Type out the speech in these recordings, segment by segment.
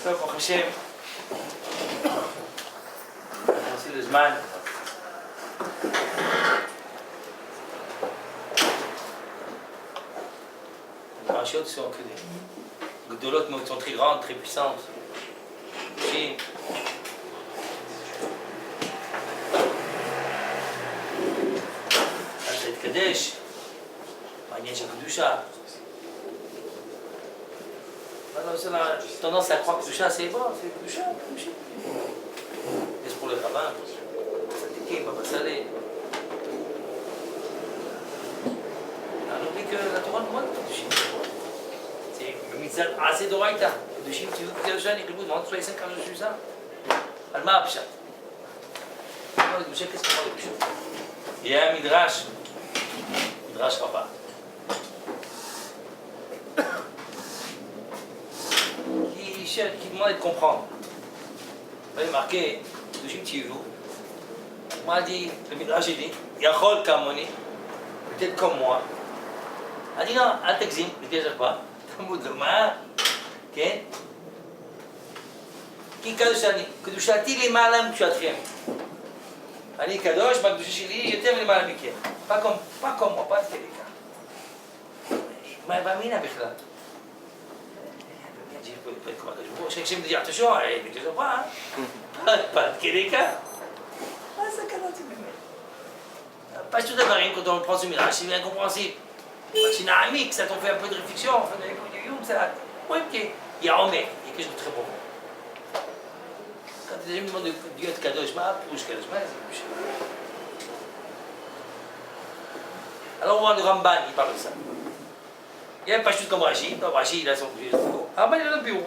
טוב, ברוך השם. אנחנו עושים לזמן. Les parachutes sont gdoulot, mais sont très grandes, très puissantes. Aussi. זה התקדש. מעניין של קדושה. C'est la tendance à croire que Kedusha c'est bon, c'est Kedusha, c'est pour les rabbins, Tzadikim, Baba Saleh. On oublie que la Torah nous demande Kedushim. C'est une mitzvah assez d'oraïta. Kedushim, tu veux que Kedusha, il nous demande 65 ans de Kedusha. Alma Abshat. Kedusha, qu'est-ce qu'on parle de Kedusha? Il y a un Midrash Rabbah. Qui demande de comprendre. Vous avez marqué, de Jim Tivou. Moi, dit, le Midrash, il dit, Yachol Kamoni, peut-être comme moi. Elle dit non, Al Takzim, ne t'exagère pas. Talmud Loma, ok? Qui Kadoshani? Kedushati les malam Kshatriem. Elle dit Kadosh, ma Kedusha Shili, je t'aime les malam Mikem. Pas comme moi, pas de quelqu'un. Mais va mina Bichlal. J'aime de dire attention, mais tu sais pas, pas de Kedeka. Ça canot, tu m'aimes. Pas tout d'abord, quand on prend ce mirage, c'est incompréhensible. C'est une amie, ça t'en fait un peu de réflexion. Oui, ok. Il y a Omer, il y a quelque chose de très bon. Quand tu me demandes de Dieu de Kadosh, pousse Kadosh, c'est plus. Alors on voit le Ramban, il parle de ça. Il y a pas juste comme Rashi, Rashi il a son bureau. Ah il a le bureau.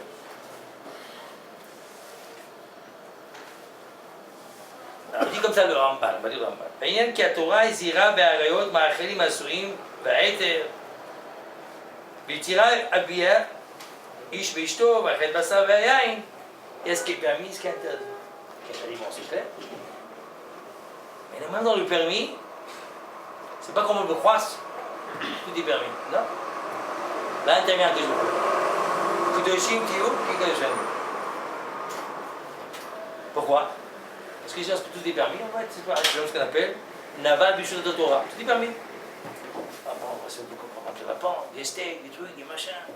Alors il dit comme ça le Ramban, on va dire le Ramban. Ve'inyan ki haTorah izira be'arayot ma'achelim asurim ve'eter v'itira abiyah ish ve'ishto v'achel basar ve'yayin. Il y a ce qui est permis, ce qui est interdit. Ce qui est interdit, bon c'est clair. Mais même dans le permis, c'est pas comme on le croit, tout est permis, non? Là, intervient que je veux. Kedoshim, Tiyou, qui Kedoshim. Pourquoi? Parce que les gens, tout est permis, en fait, c'est pas ce qu'on appelle Naval Bishut de Torah. Tout est permis. Ah bon, on va se comprendre le lapin, des steaks, des trucs, des machins.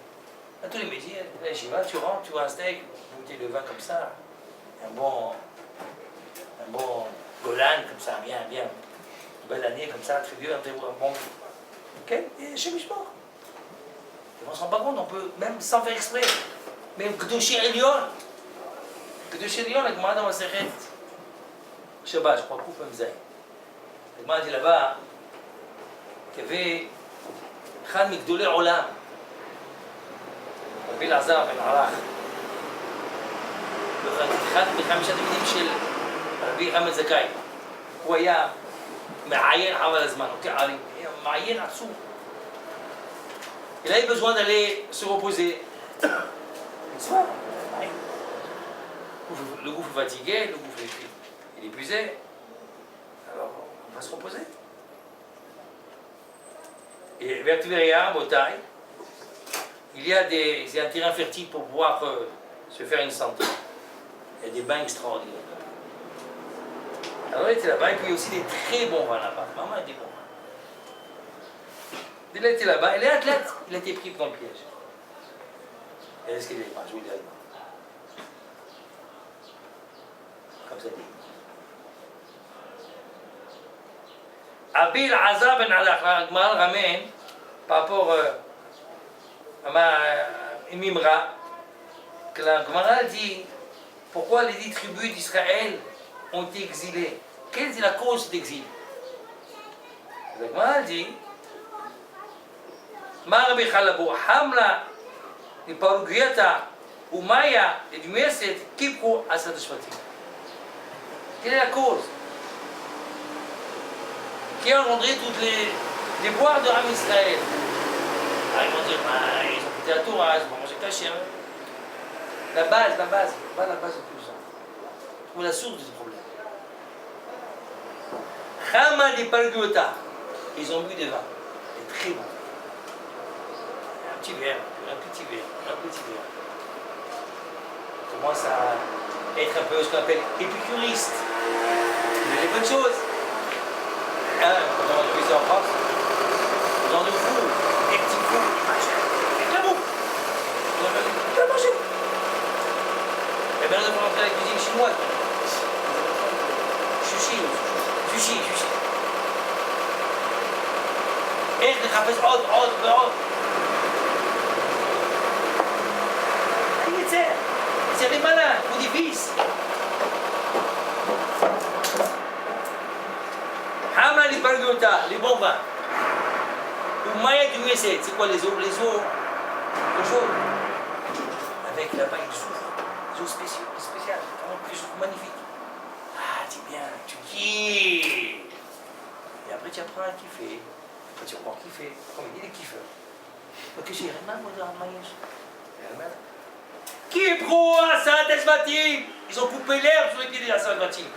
Dans tous les métiers, là, j'y vais, tu rentres, tu vois un steak, une bouteille de vin comme ça, un bon Golan comme ça, bien, une belle année comme ça, très vieux, un bon. Ok? Et chez Mishpor. On ne se rend pas compte, on peut, même sans faire exprès, même Kedushi Elion, la Gemara dans Masechet Shabbat, je crois, Kouf Memzai. La Gemara dit là-bas qu'il y avait Khan Migdolei Olam, Rabbi Elazar ben Arach, אחד מחמשת התלמידים של רבי חמד זכאי. הוא היה מעיין חבל הזמן, היה מעיין עצום. Il avait besoin d'aller se reposer. Le gouffre fatigué, le gouffre il est épuisé. Alors on va se reposer. Et vers Tveria, Motaï, il y a un terrain fertile pour pouvoir se faire une santé. Il y a des bains extraordinaires. Alors il était là-bas, et puis il y a aussi des très bons vins là-bas. Maman a des bons vins. Il a été là-bas, il est athlète, il a été pris dans le piège. Et est-ce qu'il est pas joué là-dedans? Comme ça dit. Abil Azab ben Alach, Gmal ramène par rapport à Mimra, que la Gemara dit pourquoi les 10 tribus d'Israël ont été exilées. Quelle est la cause d'exil? La Gemara dit Mar Bichalabo, Hamla, Niparugiata, Umaya et du Meset, Kipro Asadashvati. Quelle est la cause? Qui a engendré toutes les boires de Ram Israël? Ah, ils vont dire, ils ont quitté la Torah, ils vont manger caché. La base de tout ça. Ou la source de ce problème. Chama de Parguota. Ils ont bu des vins. Des très bons. Un petit verre, un petit verre. commence à être un peu ce qu'on appelle épicuriste. Il y a des bonnes choses. Hein, quand on a vu ça en France, dans le four, des petits fours, et très bon. On a mangé. Et bien, on a rentrer à la cuisine chinoise. Sushi. איך נחפש עוד. אני יצא למעלה, הוא דיביס. חמה לפרגו אותה, לבובה. ומה ידויסת? C'est quoi les eaux? Les eaux chaudes. Avec là-bas une souffle spéciale, une souffle magnifique. Ah, c'est bien, tu kiffes. Et après tu apprends à kiffer. Après tu apprends à kiffer. Comme il dit, les kiffeurs. Ok, j'ai rien à dire, Maïs. Kipro, Assad, Esmatim. Ils ont coupé l'herbe sur les pieds des Assad, Esmatim.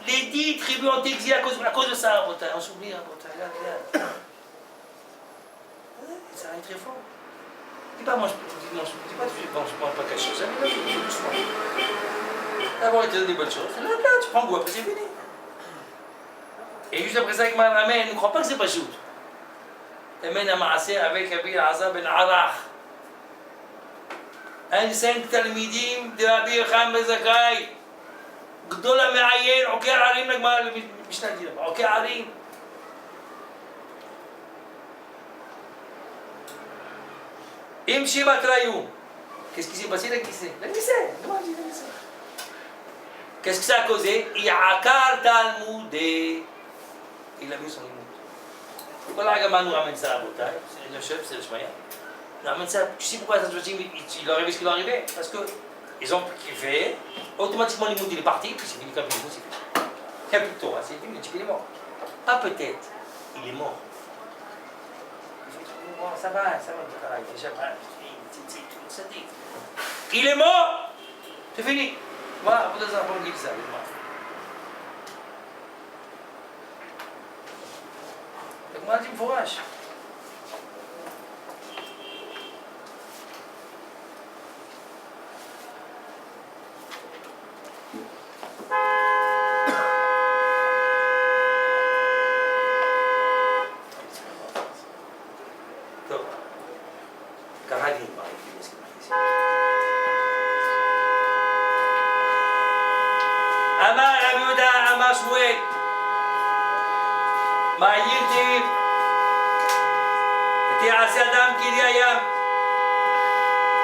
Les 10 tribus ont été exilées à cause de ça, on s'oublie, regarde. Ça arrive très fort. Dis pas, moi je mange pas quelque chose, mais doucement. D'abord, il te donne des bonnes choses. Là, tu prends goût, après c'est fini. Et juste après ça, avec ma mère, elle ne croit pas que c'est pas shoot. Elle mène à Maasé avec Abi Azab ben Arach. Un 5 talmidim de Abi Khan Bezakai. גדול המעיין, עוקר ערים לגמר, משנה דירה, עוקר ערים. עם שיבת ראיו. Qu'est-ce qui s'est passé? La glissée. Qu'est-ce que ça a causé? Ya'akar Talmudé. Il a mis son limoud. Voilà, Gaman nous ramène ça à Botaï. C'est le chef, c'est le chemin. Il ramène ça. Tu sais pourquoi ça se passe? Il leur arrivait ce qui leur arrivait. Parce que ils ont kiffé. Automatiquement, l'imoud il est parti. Puis c'est fini comme l'imoud, c'est fini. Il n'y a plus de Torah, c'est fini, le type il est mort. Pas peut-être. Il est mort. Bon, ça va, déjà pas. Il est mort. C'est fini. Voilà, vous avez un dit ça, il est mort. Donc moi, je dis, fourrage. תעשה אדם כדגי הים,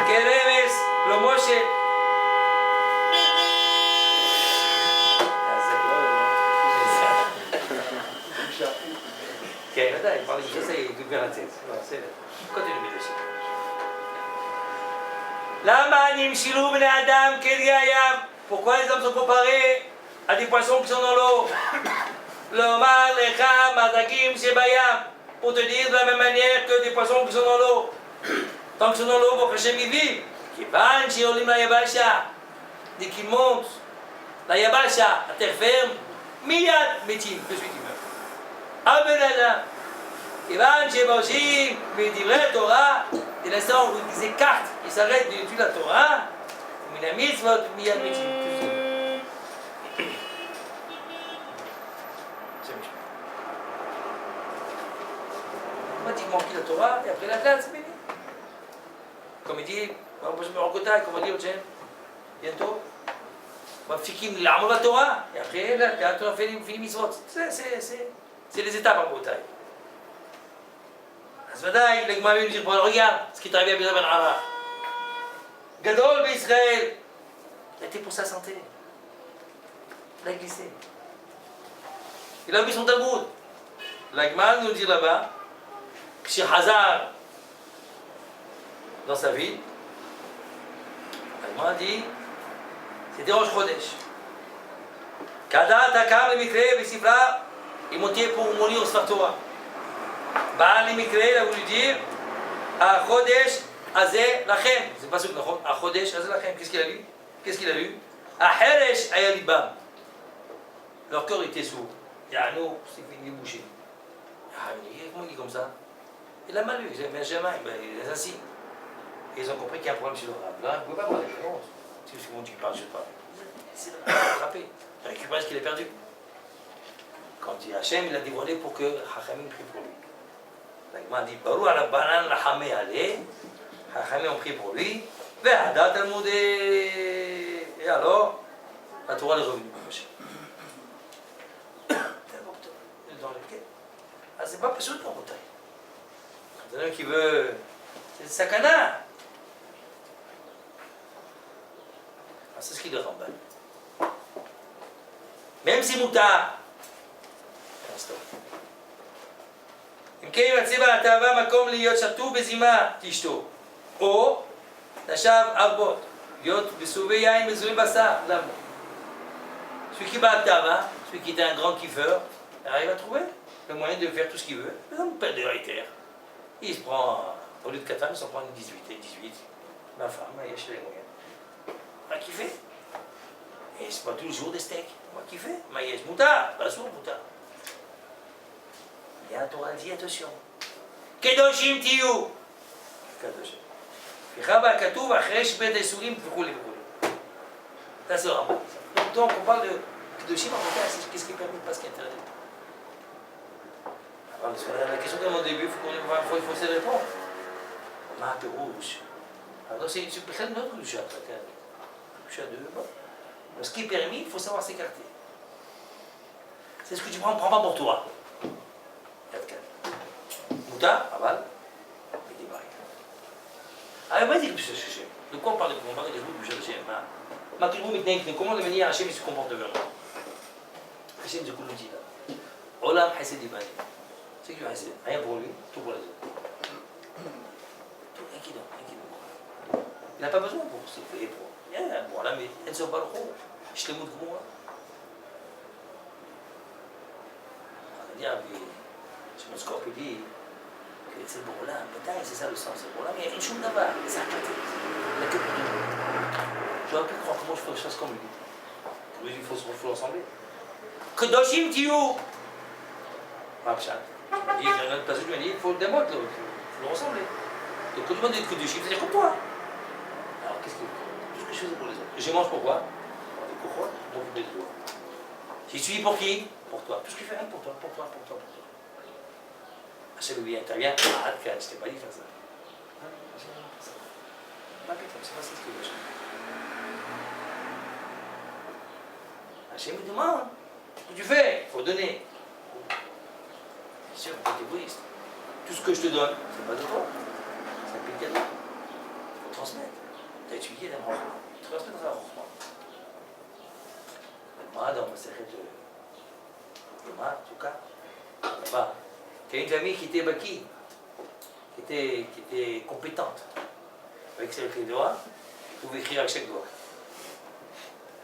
כרמז למשה. כן, ודאי, זה גברנצץ. continue dessus. למה נמשלו בני אדם כדגי הים? Pourquoi les hommes sont comparés à des poissons qui sont dans l'eau? לומר לך מזגים שבים, pour te dire de la même manière que des poissons qui sont dans l'eau. Tant qu'ils sont dans l'eau, pour Hachem ils vivent. Kivan shirolim la yabasha, dès qu'ils montent la yabasha, la terre ferme, miyad metim, de suite ils meurent. Amen adam. Kivan sheboshim, midivrei Torah, dès l'instant où ils écartent, ils s'arrêtent d'étudier la Torah, minamitzvot miyad metim. Automatiquement qui la Torah et après la classe, c'est fini. Comme il dit, on va me rencontrer, comme on va dire, tiens, bientôt, on va fikim l'amour de la Torah et après la Torah fait les mitzvot. C'est les étapes en bataille. Asvadaï, le Gmar nous dit, regarde ce qui est arrivé à Bilal ben Arach. Gadol Israël, il a été pour sa santé. Il a glissé. Il a oublié son Talmud. La Gmar nous dit là-bas, chez Hazar, dans sa ville, elle m'a dit, c'était Rosh Chodesh. Kada Takam le Mikre, Bessifra, il montait pour mourir au Sfar Torah. Baal le Mikre, il a voulu dire, à Chodesh, Azeh Lachem. C'est pas ce que nous à Chodesh, Azeh Lachem. Qu'est-ce qu'il a lu? Qu'est-ce qu'il a lu? À Heresh, Ayalibam. Leur cœur était sourd. Yanou, c'est fini de boucher. Comment il dit comme ça? Il a mal lu, Benjamin, il est assis. Et ils ont compris qu'il y a un problème sur le rab. Là, il ne pouvait pas voir la réponse. le monde qui parle, je sais pas. C'est de rattraper, de récupérer ce qu'il a perdu. Quand Hachem il a dévoilé pour que Hachamim prie pour lui. Il m'a dit, Barou ala banan la hamé allez, Hachamim ont prié pour lui, Ve'adat al-Moudé. Et alors, la Torah est revenue. Dans lequel ah, c'est pas possible dans Rotaï. Quand il y en a un qui veut. C'est le sakana. Ah, c'est ce qu'il le Ramban. Même si moutar. אם כן ימצא בעל התאווה מקום להיות שתו בזימה תשתו או נשב ארבות להיות בסובי יין מזוהים בשר למה? Celui qui bat Tava, celui qui est un grand kiffeur, arrive à trouver le moyen de faire tout ce qu'il veut. Par exemple, père de Reiter, il se prend, au lieu de 4 ans, il s'en prend une 18 et 18. Ma femme, elle a les moyens. On va kiffer. Et c'est pas tous les jours des steaks. On va kiffer. Maïs, moutard, pas sourd, moutard. Et la Torah dit attention. Kedoshim tiyu. Kedoshim. Fichaba katuv achresh bet esurim v'chuli v'chuli. Ça c'est vraiment. Donc on parle de Kedoshim en fait, c'est qu'est-ce qui est permis, pas ce qui est interdit. Alors la question de mon début, il faut essayer de répondre. On a un peu rouge. Alors c'est peut-être notre chat, le chat de bon. Ce qui est permis, il faut savoir s'écarter. C'est ce que tu prends pas pour toi. Mouta, aval, et des barrières. Alors, il m'a dit que de quoi on parle de comment on parle des routes du Hachem. Comment de manière Hachem se comporte devant nous. Hachem, je vous le dis là. Olam Hesed Ibani. C'est que Hesed, rien pour lui, tout pour les autres. Tout, rien qui donne. Il n'a pas besoin pour se payer pour. Bon, là, mais elles ne sont pas le rôle. Je te montre comme moi. On va dire, je me scorpie dit. C'est le Bourla, peut-être, c'est ça le sens, c'est le Bourla, mais il y a une chose là-bas, c'est un pâté. Il n'a que pour nous. J'aurais pu croire que moi je fais des choses comme lui. Mais il faut ressembler. Kedoshim tiyu. Pas pshat. Il y a un autre passage qui m'a dit, il faut le démontrer, il faut le ressembler. Donc quand tu demandes d'être Kedoshim, c'est-à-dire comme toi. Alors qu'est-ce que tout ce que je faisais pour les autres. Je mange pourquoi? Pour des courroies, donc pour les doigts. J'y suis pour qui? Pour toi. Tout ce que je fais, pour toi, pour toi, pour toi, pour toi. Hachem lui intervient, ah, je t'ai pas dit de faire ça. Pas c'est pas ça ce que je veux. Hachem me demande, ce que tu fais, il faut donner. Bien sûr, tu es égoïste. Tout ce que je te donne, c'est pas de toi. C'est un petit cadeau. Il faut transmettre. Tu as étudié la mort. Tu transmettras la mort. Moi, dans ma série de Yoma, en tout cas, là-bas, il y a une famille qui était baki, qui était compétente. Avec les doigts, vous pouvez écrire avec chaque doigt.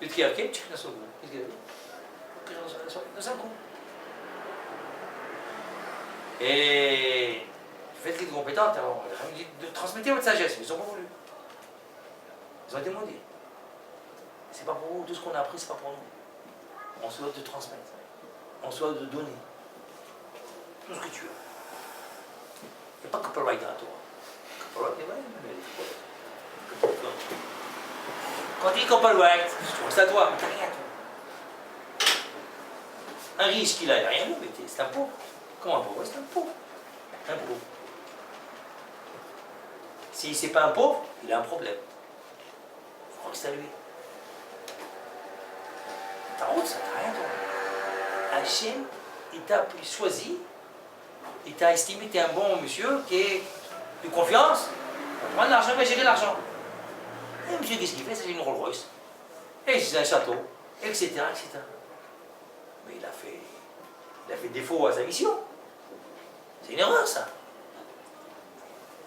Tu écris à quel? Tu écris dans son goût. Qu'est-ce qu'il y a dans son goût. Et le fait qu'il est compétente, alors, il dit de transmettre votre sagesse, mais ils n'ont pas voulu. Ils ont été maudits. C'est pas pour vous, tout ce qu'on a appris, c'est pas pour nous. On souhaite de transmettre. On souhaite de donner. Tout ce que tu veux. Il n'y a pas que Right dans la Torah. Quand il dit Right, je trouve ça à toi, mais t'as rien toi. Un riche qu'il a, il n'a rien mais c'est un pauvre. Comment un pauvre? C'est un pauvre. Un pauvre. Si c'est pas un pauvre, il a un problème. Il faut croire que c'est à lui. Ta route, ça n'a rien toi. Hachem, il t'a choisi. Il t'a estimé que tu es un bon monsieur qui est de confiance, on prend de l'argent, il va gérer l'argent. Et monsieur, qu'est-ce qu'il fait? C'est une Rolls Royce. Et c'est un château, etc., etc. Mais il a fait défaut à sa mission. C'est une erreur, ça.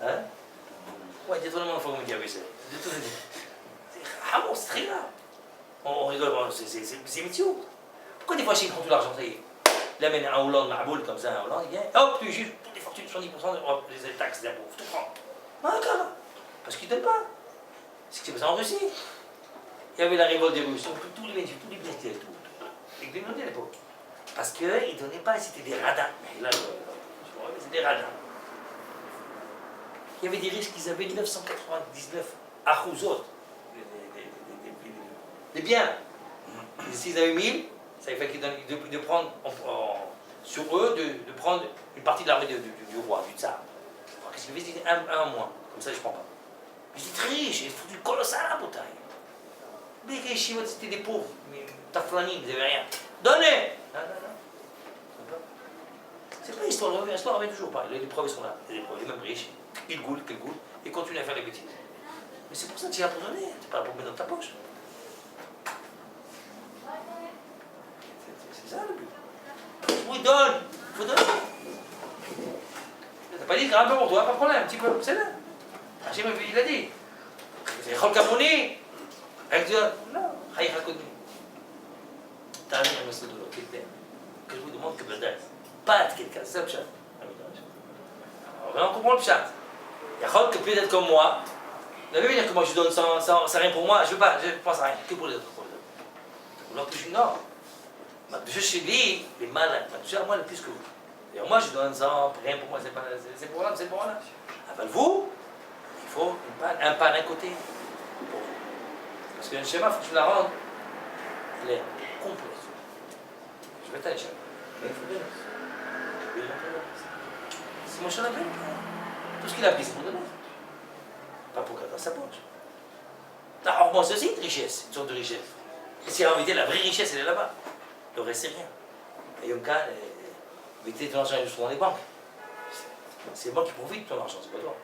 Hein? Ouais, détournement, il faut que vous me dites, c'est très grave. On rigole, c'est métier. Pourquoi des fois, je prends tout l'argent, ça y est? Il amène un Hollande, Maboul comme ça, un Hollande, il vient, hop, tu juges toutes les fortunes, 70%, les taxes d'impôts, tout prend. Ah, d'accord. Parce qu'ils ne donnent pas. C'est ce qui s'est passé en Russie. Il y avait la révolte des Russes, tous les bénéfices, tous les biens, tout. Ils ne donnaient à l'époque. Parce qu'ils ne donnaient pas, c'était des radins. Là, c'était des radins. Il y avait des risques qu'ils avaient 999 achouzot, des des biens. Et s'ils avaient 1000, ça fait qu'ils de prendre sur eux de prendre une partie de l'armée du roi, du tsar. Qu'est-ce qu'il fait? Un moins. Comme ça, je ne prends pas. Mais j'étais très riche, il faut du colossal à la bouteille. Mais les Chinois, c'était des pauvres. Taflani, ils n'avaient rien. Donnez! Non, non, non. C'est pas l'histoire, l'histoire revient toujours pas. Les preuves sont là. Les mêmes riches, ils goulent, et continuent à faire des bêtises. Mais c'est pour ça que tu es là pour donner, tu n'es pas là pour mettre dans ta poche. C'est ça le but. Oui, donne, il faut donner. T'as pas dit un peu pour toi, pas de problème, un petit peu, c'est là. Hachem, il a dit. C'est Chol Kamouni. Elle dit, non, Chaï Chakouni. T'as un monsieur de l'autre, que je vous demande que Bedaz. Pas de quelqu'un, c'est ça le chat. On comprend le chat. Il y a Chol que peut-être comme moi. Vous avez vu dire que moi je donne sans rien pour moi, je pense à rien, que pour les autres. Alors que je dis non. Je suis lui, les malins, moi le plus que vous. Et moi je donne sans rien pour moi, c'est pour là, c'est pour là. Avec vous, il faut un pan d'un côté. Parce que le schéma, il faut que tu la rendes claire, complète. Je vais t'aller schéma. Mais il faut donner. C'est mon schéma. Tout ce qu'il a pris, c'est pour donner. Pas pour garder dans sa poche. Alors, bon, c'est aussi une richesse, une sorte de richesse. Et si en réalité, la vraie richesse, elle est là-bas. Le reste, c'est rien. Et Yomka, mettez ton argent juste dans les banques. C'est moi qui profite de ton argent, c'est pas toi.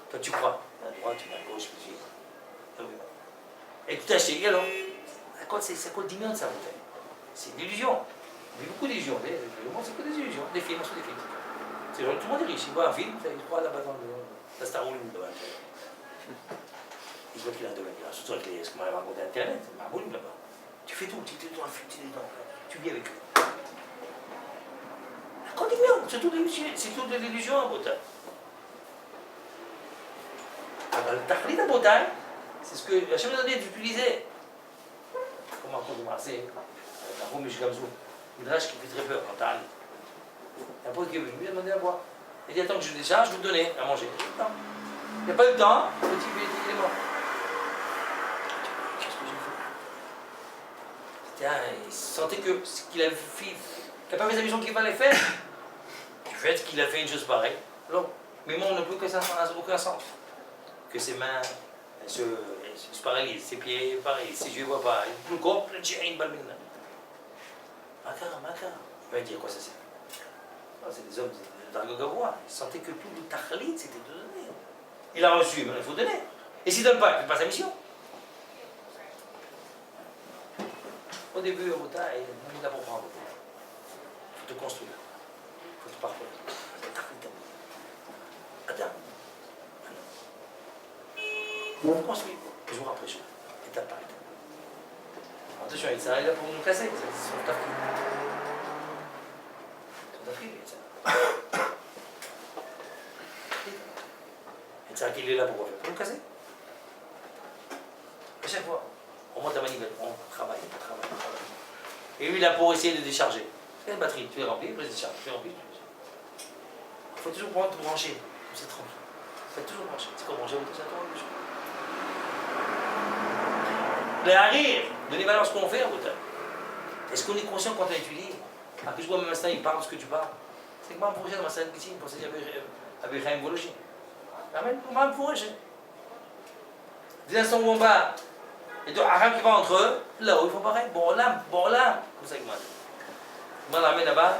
Toi, tu crois. À droite, tu vas à gauche, puis tu. Et tout acheté, alors, ça coûte 10 millions de ça, bouteille. C'est une illusion. Il y a beaucoup d'illusions. Le monde, c'est que des illusions. Des films, c'est des films. Tout le monde est riche. Il voit un film, il croit là-bas dans la Star Wars. Il voit qu'il a un domaine. Surtout avec ce qu'on m'a raconté à Internet. C'est un volume là-bas. Tu fais tout. Tu es dans le film, tu vis avec eux. Continue, c'est tout de l'illusion à Bothaï. Alors, le Tachlit à Bothaï, c'est ce que Hachem nous a dit d'utiliser. Comment on dit, c'est la Romish Gamzou. Midrash qui fait très peur quand t'arrives. Il y a un pote qui est venu, il a demandé à boire. Il dit attends que je décharge, je vous donner à manger. Il n'y a pas eu le temps, le petit il est mort. Qu'est-ce que j'ai fait? Il sentait que ce qu'il avait fait, qu'il n'a pas fait sa mission qu'il fallait faire. Du fait qu'il a fait une chose pareille. Alors, mais moi, on n'a plus que ça, ça n'a aucun sens. Que ses mains se paralysent, ses pieds pareil, ses yeux ne voient pas, le corps plein de chiens, une balle maintenant. Makar. Il va dire quoi ça c'est? C'est des hommes d'Argogavois. Ils sentaient que tout le tachlit c'était de donner. Il a reçu, mais il faut donner. Et s'il ne donne pas, il ne fait pas sa mission. Au début, au Bothaï, il a pour prendre. Il faut te construire. Il faut te parcourir. C'est tachlit. Adam. On construit, jour après jour, étape par étape. Attention, il est là pour nous casser, c'est son tafri. Son tafri, il est ça. Et ça qu'il est là pour nous casser. À chaque fois, on monte la manivelle, on travaille. Et lui, il est là pour essayer de décharger. C'est une batterie, tu es rempli, tu décharges, tu es rempli, tu décharges. Il faut toujours pouvoir te brancher, c'est tranquille. Il faut toujours brancher. C'est comme brancher votre chaton, les choses. À rire de l'évaluation ce qu'on fait à Bothaï. Est-ce qu'on est conscient quand on étudie? Après, je vois même instant, il parle de ce que tu parles. C'est que moi, je me dans ma salle de piscine pour ça avec Chaim Vologie. Amen, pour moi, je des instants où on va, et de Aram qui va entre eux, là où ils font pareil. Bon là, comme ça que moi. Moi, l'amène là-bas,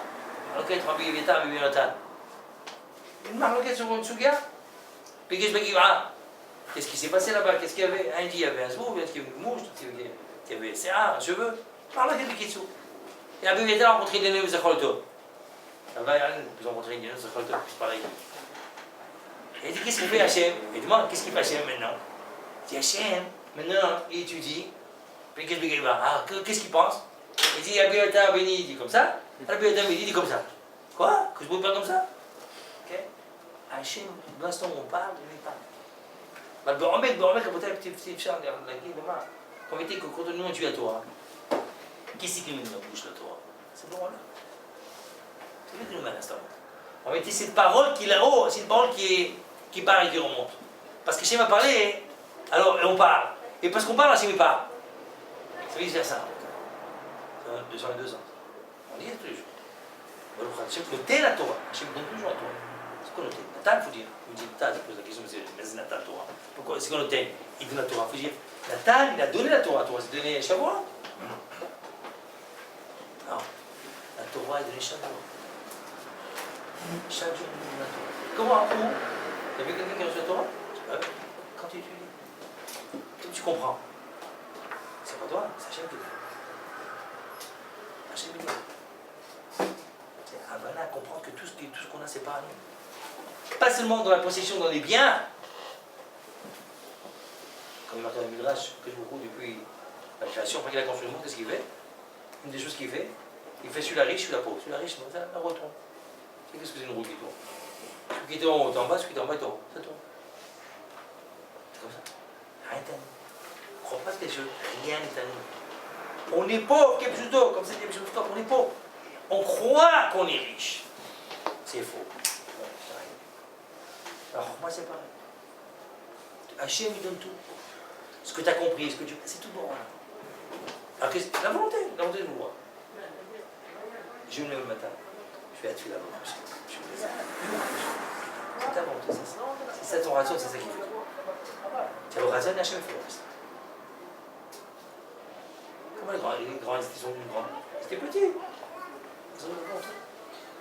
l'enquête, Rabbi Yevita, Rabbi Yonatan. Une marque l'enquête sur une Sugia. Puis qu'est-ce que je qu'est-ce qui s'est passé là-bas? Qu'est-ce qu'il y avait? Un dit il y avait un zbou, il y avait une mouche, il y avait un CA, un cheveu. Par là, il y avait des kitsou. Et Rabbi Yevita a rencontré des néos Zacholto. Là-bas, ils ont rencontré des néos Zacholto, c'est pareil. Et il dit qu'est-ce qu'il fait Hachem? Il demande qu'est-ce qu'il fait Hachem maintenant? Il dit Hachem, maintenant, il étudie. Puis qu'est-ce qu'il pense? Il dit Rabbi Yevita béni, il dit comme ça. Rabbi Yevita béni, il dit comme ça. Quoi? Que je peux faire comme ça? Ok? Hachem, l'instant où on parle, il parle. אבל בעומק, רבותיי, אפשר להגיד, ומה? Promettez que quand nous on tue la Torah, qui c'est qui nous bouge la Torah? C'est bon là. C'est lui qui nous met à l'instant. Promettez cette parole qui est là-haut, c'est une parole qui part et qui remonte. Parce que Hachem a parlé, alors on parle. Et parce qu'on parle, Hachem il parle. et vice versa. Sur les deux ans. On dit tous les jours. Hachem notait la Torah. Hachem donne toujours la Torah. C'est quoi noter? Nathan, il faut dire. Il me dit Nathan, il pose la question, mais c'est Nathan Torah. Pourquoi? C'est quoi noter? Il donne la Torah. Il faut dire Nathan, il a donné la Torah. La Torah, c'est donné Shavuot. Non. La Torah est donnée chaque jour. Chaque jour, il donne la Torah. Comment? Où? Tu as vu quelqu'un qui a reçu la Torah? Quand tu étudies. Tu comprends. C'est pas toi, c'est Hachem qui dit. Hachem qui dit. C'est Havana, comprendre que tout ce qu'on a, c'est pas à nous. Pas seulement dans la possession, dans les biens. Comme il marque dans le Midrash, que je beaucoup depuis la création, après qu'il a construit le monde, qu'est-ce qu'il fait? Une des choses qu'il fait, il fait sur la riche, sur la pauvre. Sur la riche, ça retourne. Qu'est-ce que c'est une roue qui tourne? Celui qui est en haut est en bas, celui qui est en bas est en haut. Ça tourne. C'est comme ça. Rien n'est à nous. On ne croit pas quelque chose. Rien n'est à nous. On est pauvre, comme ça dit on est pauvre. On croit qu'on est riche. C'est faux. Alors, moi, c'est pareil. Hachem, il donne tout. Ce que tu as compris, ce que tu... c'est tout bon. Alors, la volonté de vouloir. Je me lève le matin. Je vais être là-bas. C'est ta volonté, c'est ça ton ratio, c'est ça qui fait. Tu as le ratio, Hachem fait le reste. Comment les grands institutions d'une grande? C'était petit.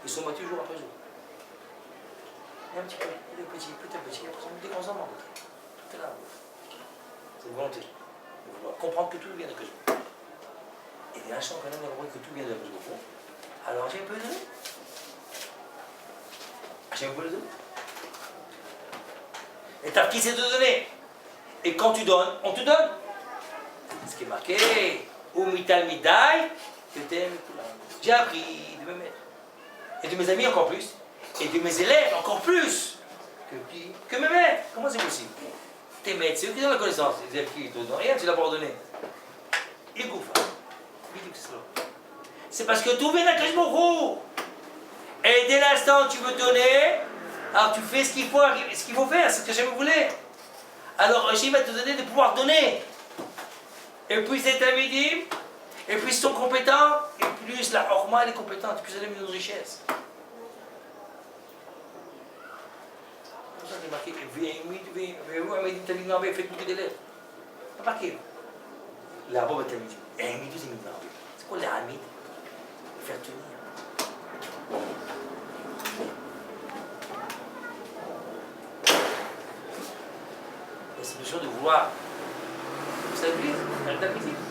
Ils sont battus jour après jour. Et un petit peu, petit à petit, dès qu'on s'en manque. Tout est là. C'est une volonté. De vouloir comprendre que tout vient de Dieu. Et les Hachem, quand même, ils comprennent que tout vient de Dieu. Alors Hachem peut le donner. Hachem peut le donner. Et t'as qui c'est de donner? Et quand tu donnes, on te donne. Ce qui est marqué, ou mital midai, que t'aimes. J'ai appris de mes maîtres. Et de mes amis encore plus. Et de mes élèves encore plus. Que mes maîtres. Comment c'est possible? Tes maîtres, c'est eux qui donnent la connaissance. Les élèves qui ne donnent rien, tu l'as pas ordonné. Il gouffe. C'est parce que tout vient d'Akadosh Baruch Hu. Et dès l'instant où tu veux donner, alors tu fais ce qu'il faut faire, c'est ce que j'aime voulais. Alors Hachem va te donner de pouvoir donner. Et puis c'est un médim, et plus ils sont compétents, et plus la Horma elle est compétente, plus elle a une richesse. C'est ça qui est marqué, faites beaucoup d'élèves. C'est marqué. La Boba Talmidim. C'est quoi les Hamid? Faire tenir. Et c'est une chose de vouloir. Vous savez, faire telle musique.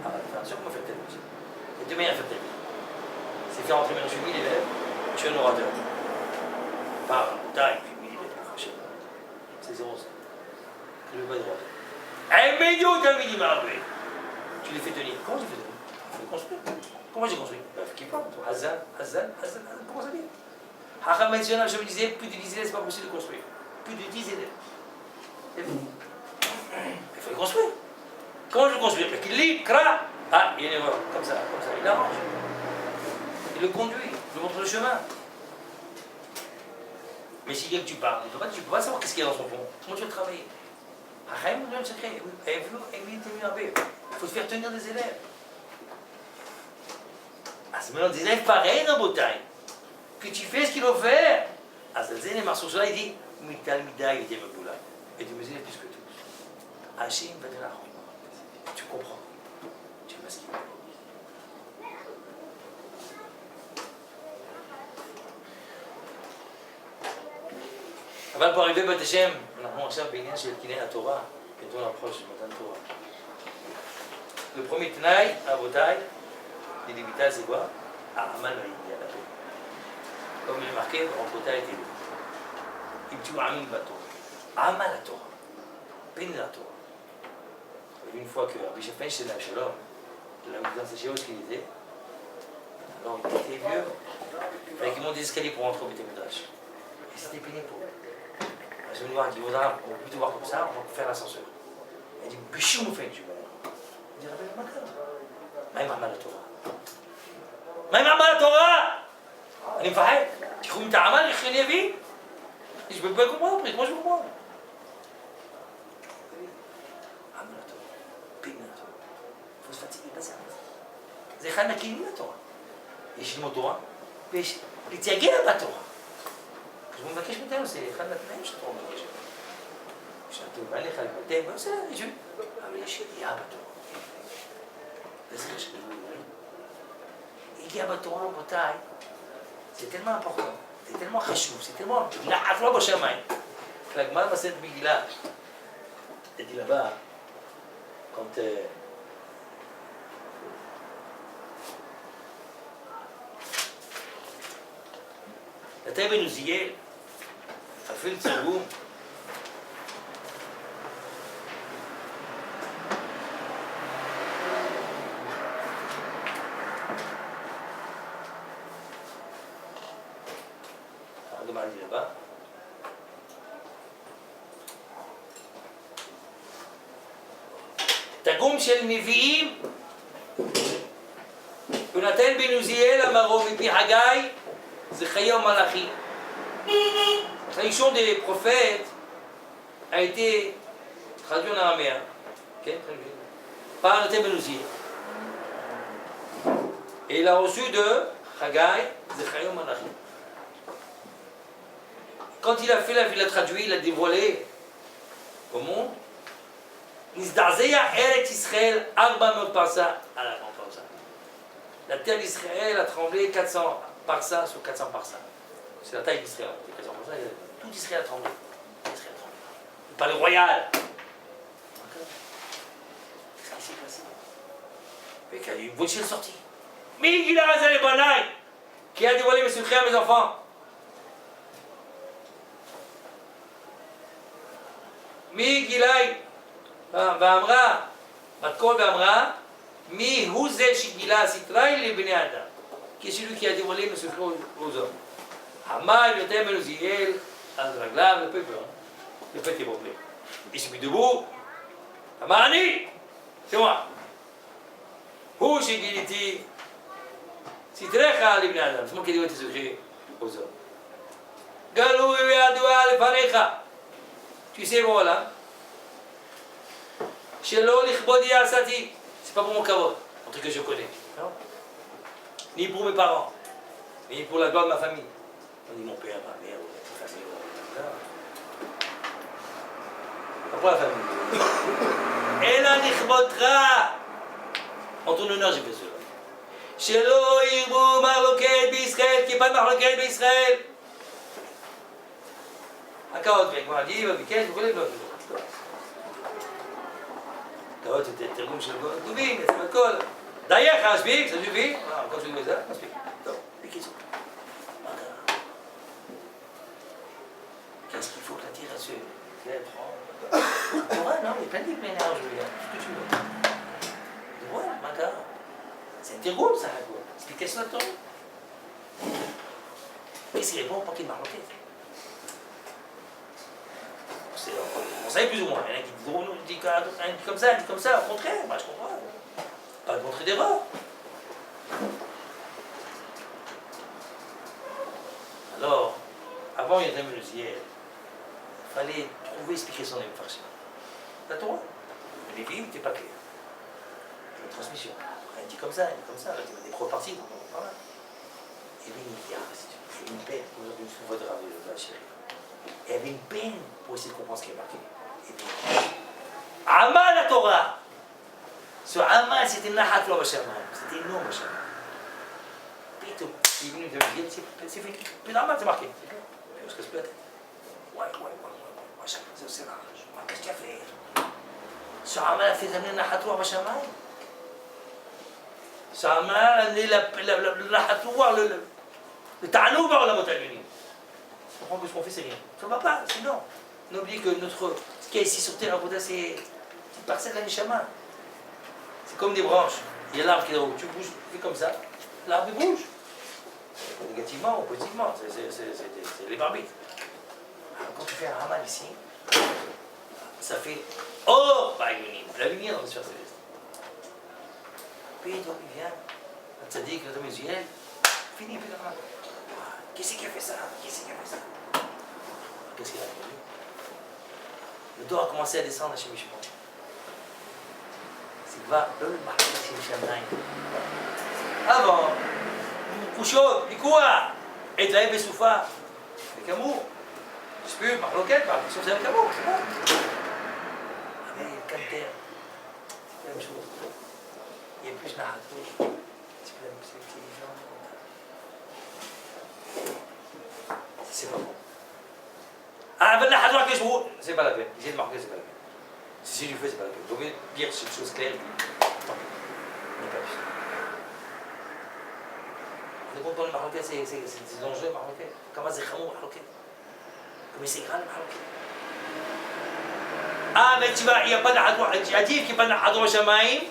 Ah, bien sûr qu'on va faire telle musique. Il y a deux manières de faire telle musique. C'est faire entrer maintenant 1000 élèves, tu es un orateur. Par taille, puis 1000 élèves. C'est 0. Que le bas droit. Un million d'un minimum. Tu les fais tenir. Comment tu fais tenir? Il faut construire. Comment j'ai construit? Qui parle? Hazan. Comment ça dit? Hacham mentionne, je me disais, plus de 10 élèves, c'est pas possible de construire. Plus de 10 élèves. Il faut les construire. Comment je le construis? Parce qu'il lit, cra. Ah, il y a une erreur. Comme ça. Il arrange. Il le conduit. Il lui montre le chemin. Mais si dès que tu parles, tu ne peux pas savoir qu'est-ce qu'il y a dans son fond. Comment tu vas travailler? Hacham nous donne le secret. Il faut te faire tenir des élèves. Ah, c'est maintenant des élèves pareils dans Botaï. Que tu fais ce qu'il faut faire. Ah, Zalzen et Marceau, il dit Mital Mida, il était Maboula. Et tu me dis plus que tout. Hachem va te la rendre. Tu comprends. Tu vois ce qu'il veut. Avant pour arriver à Bat Hashem, on a un bénin chez le Kiné à Torah. Bientôt on approche du matin de Torah. Le premier Tnaï à Botaï, les Lévitas, c'est quoi? Ah, Amal il y a la paix. Comme il est marqué, en Botaï était le. Il tue Amin Bato. Amal la Torah. Peine la Torah. Une fois que Rabbi Shapin chez la Shalom, là où dans ses géos qu'il était, alors il était vieux, il fallait qu'il monte des escaliers pour rentrer au Beth Midrash. Et c'était pénible pour eux. Je me dis, on va plus te voir comme ça, on va faire l'ascenseur. Il dit, Bichou me fait, tu vois. Il dit, Rabbi Makar. Maïm Amal la Torah. Maïm Amal la Torah! Il me fait, tu crois que tu as Amal, il y a vie? Je ne peux pas comprendre, après, moi je comprends. בזה. זה אחד מהכלים לתורה. יש ללמוד תורה, ויש להתייגע בתורה. כשהוא מבקש מאיתנו, זה אחד מהתנאים שהתורה מבקשת. כשאתה בא לך לבטא, בסדר, אבל יש ידיעה בתורה. וזה מה שאני אומר. ידיעה בתורה, רבותיי, זה תלמה important, זה תלמה חשוב, זה תלמה נחת לא בשמיים. l'Agma va cette Megillah. Et dit là-bas, quand la Taïba nous y est, a fait le Tsagoum. là-bas. תרגום של נביאים, יונתן בן עוזיאל אמרו מפי חגי, זה חיי המלאכים. La traduction des prophètes a été traduite en araméen, par Yonatan ben Uziel. Et il a reçu de Haggai, Zechaïo Malachim. Quand il a fait il a traduit, il a dévoilé au monde. Nizdazeya Eretz Israël, 400 parsa à la grande parsa. La terre d'Israël a tremblé 400 parsa sur 400 parsa. C'est la taille d'Israël. 400 parsa, tout Israël a tremblé. Israël a tremblé. Le palais royal. Qu'est-ce qui s'est passé? Il y a eu une bonne sortie. Mais il a rasé les banailles. Qui a dévoilé mes secrets à mes enfants? מי גילאי ואמרה, בת קול ואמרה, מי הוא זה שגילה סתרי לבני אדם? כי יש אלו כי הדבולים מסוכרו רוזו. אמר יונתן בן עוזיאל על רגליו לפתי בובלי. איש בדבור, אמר אני, שמוע, הוא שגיליתי סתריך לבני אדם. זאת אומרת כדיבותי סוכרי רוזו. גלוי וידוע לפניך. Tu sais, voilà. Shelo lichbodi asati. C'est pas pour mon kavod, un truc que je connais. Non. Ni pour mes parents, ni pour la gloire de ma famille. On dit mon père, ma mère, ma famille. Pas pour la famille. Ela lichbotra. En ton honneur, j'ai fait cela. Shelo irbu marloket b'Israël, qu'il n'y ait pas de marloket b'Israël. הקאות, והגמרא גיבה, ביקש וכו' לא תדעו. הקאות זה תרגום של דובים, יצא הכל. דייך, מספיק, זה דובי? הכל שדובי זה, מספיק. טוב, בקיצור. מה קרה? Qu'est-ce qu'il faut que la tire à ceux qui apprend? Torah, non, il y a plein de ménages, je veux dire, tout ce que tu veux. Ouais, מה קרה? C'est un תרגום, ça, quoi. Explication de Torah. Qu'est-ce qu'il répond pour qu'il marque? On savait plus ou moins. Il y en a qui disent comme ça, dit comme ça, au contraire. Bah, je comprends. Pas de montrer d'erreur. Alors, avant il y a un il fallait trouver explication des farchim. La Torah. Les vies n'étaient pas claires. La transmission. Il dit comme ça, il dit comme ça. Il y a des pro-parties. Et bien, il y a une paix. Une fois de ravi de la chérie. Il y avait une peine pour essayer de comprendre ce qui est marqué. Amal la Torah. Ce Amal, c'était Nahat lo Bashamayim. C'était non Bashamayim. Pitoum, il est venu de me dire, c'est fini. Plus d'Amal, c'est marqué. On se casse plus la tête. Ouais. C'est rare. Qu'est-ce qu'il a fait? Ce Amal a fait amener Nahat lo Bashamayim. Ce Amal a amené le Nahat lo, le Ta'anoub par la montagne. On comprend que ce qu'on fait, c'est rien. Ça ne va pas, c'est non. N'oubliez que ce qu'il y a ici sur Terre, c'est une petite parcelle de la Neshama. C'est comme des branches. Il y a l'arbre qui est là-haut. Tu bouges, tu fais comme ça. L'arbre, il bouge. Négativement ou positivement. C'est les barbites. Alors, quand tu fais un ramal ici, ça fait la lumière dans le sphère céleste. Puis, il vient. Un tzaddik, le Mézuel, fini, puis le ramal. Qu'est-ce qui a fait ça? Qu'est-ce qu'il a fait? Le dos a commencé à descendre chez Mishmon. זה כבר לא למחלוקת של שמיים. אבל, קושות, ויכוח, את להם בסופה, וכאמור, תשפיעו מחלוקת, בסוף זה כאמור, אבל קנטר, תספר להם שוב, יהיה פלש נחת, תספר להם c'est pas bon. Ah, ben la hadra que je vous, c'est pas la peine. Essayez de marquer, c'est pas la peine. Si c'est du feu, c'est pas la peine. Vous pouvez dire cette chose claire, tant pis. On n'est pas plus. Vous comprenez dans le marocain, c'est dangereux le marocain. Comment c'est khamou le marocain? Comment c'est grave le marocain? Ah, mais tu vois, il n'y a pas de hadra. Tu as dit qu'il n'y a pas de hadra shamaïm.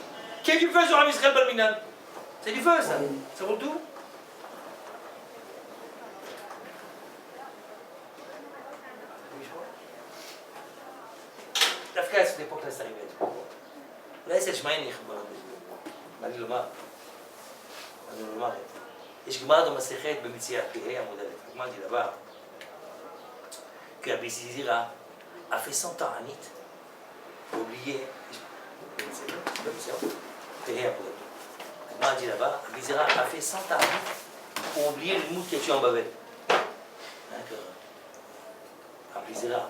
Qu'il y a du feu sur Am Yisraël Balminan. C'est du feu, ça. Ça vaut tout. דווקא יש לי פה כנסרים את אולי זה שמיים נכבר אני לומר יש גמר במסכת במציאה פהי המודלת הגמר dit là-bas que Rabbi Zira a fait 100 ans à Nit pour oublier pehei המודלת הגמר dit là-bas Rabbi Zira a fait 100 ans à Nit pour oublier le mout qu'il y a tué en Babel Rabbi Zira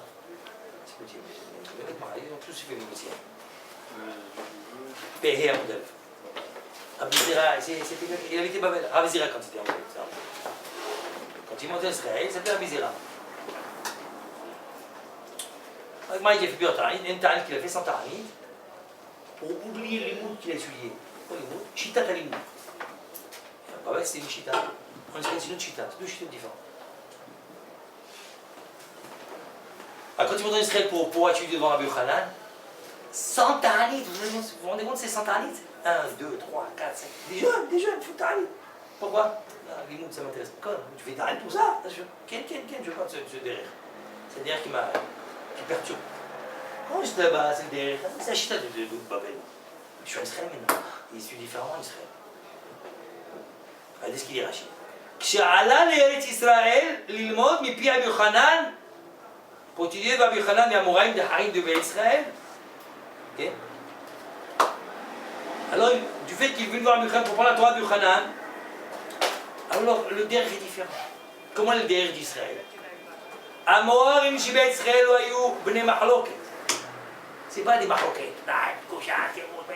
ils ont tous fait le métier. Pehei Amudel. Rabbi Zira, il avait été Babel. Rabbi Zira quand il était en Babel. Quand il montait en Israël, il s'appelait Rabbi Zira. Moi, il a fait plus longtemps. Il y a une tarif qu'il a fait 100 tarif pour oublier les mots qu'il a étudiés. Quoi les mots? Chita Talimou. Babel, c'était une chita. En Israël, c'est une autre chita. C'est deux chitas différentes. Quand ils vont en Israël pour étudier devant Rabbi Yochanan, 100 ta'anit, vous vous rendez compte, c'est 100 ta'anit 1, 2, 3, 4, 5, des jeunes, il faut ta'anit. Pourquoi? Les mots, ça m'intéresse pas. Tu fais ta'anit pour ça? Ken, je veux pas ce derrière. C'est le derrière qui perturbe. Quand j'étais là-bas, c'est le derrière. C'est la chita de Babel. Je suis en Israël maintenant. Il suit différemment en Israël. Regardez ce qu'il dit Rachid. כשעלה לארץ ישראל ללמוד מפי רבי יוחנן pour étudier Rabbi Yochanan et Amoraïm de Haïm de Israël. Okay. Alors, du fait qu'il veut voir Rabbi Yochanan pour prendre la Torah de Yochanan, alors le derrière est différent. Comment le derrière d'Israël? Amoraïm Shibet Israël ou Bnei Mahloket. C'est pas des Mahloket.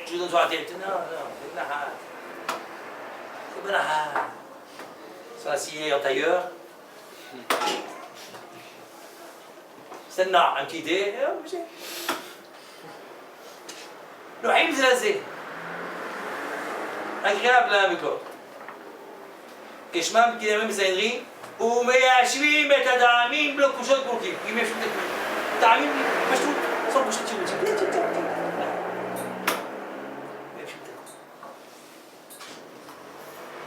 Je vous donne sur la tête. Non, c'est Nahar. C'est pas Nahar. Ils sont assis en tailleur. استنى عم كيدي ماشي نوعين زلازل agréable avec l'autre כשמם כדמים בסנהדרין ומיישבים את הטעמים בלא קושות פורקים אם יש טעמים פשוט סוף פשוט שירות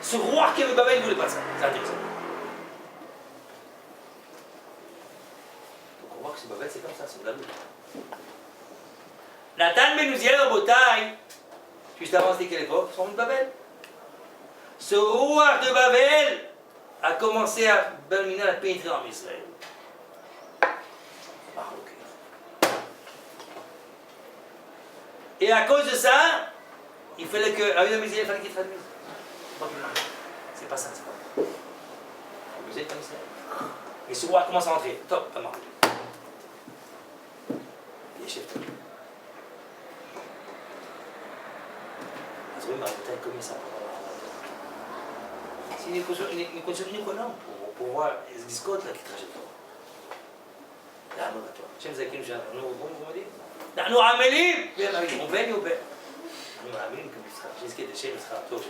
ce roi qui avait Babel ne voulait pas ça c'est intéressant. C'est Babel, c'est comme ça, c'est la lutte. Nathan ben Uziel Rabotai, juste avant c'était quelle époque? Son de Babel. Ce roi de Babel a commencé à Balmina à pénétrer en Israël. Et à cause de ça, il fallait que. Avec le Uziel, il fallait qu'il traduise. C'est pas ça, c'est pas. Vous êtes comme Israël. Et ce roi commence à entrer. Top, pas mal. אז רואים הרבה יותר קומיסה si ne considérons que non pour pouvoir discuter la trajectoire là nous attends j'aime ça qu'il nous vous dit نحن عاملين وبين وبين نحن عاملين كم جزء كده شيء بس خاطر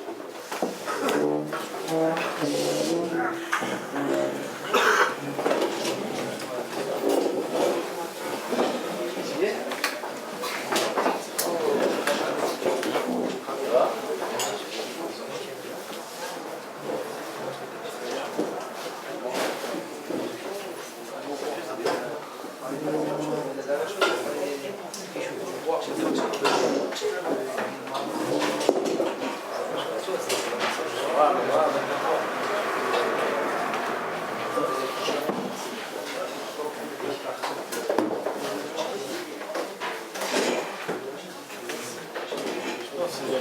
C'est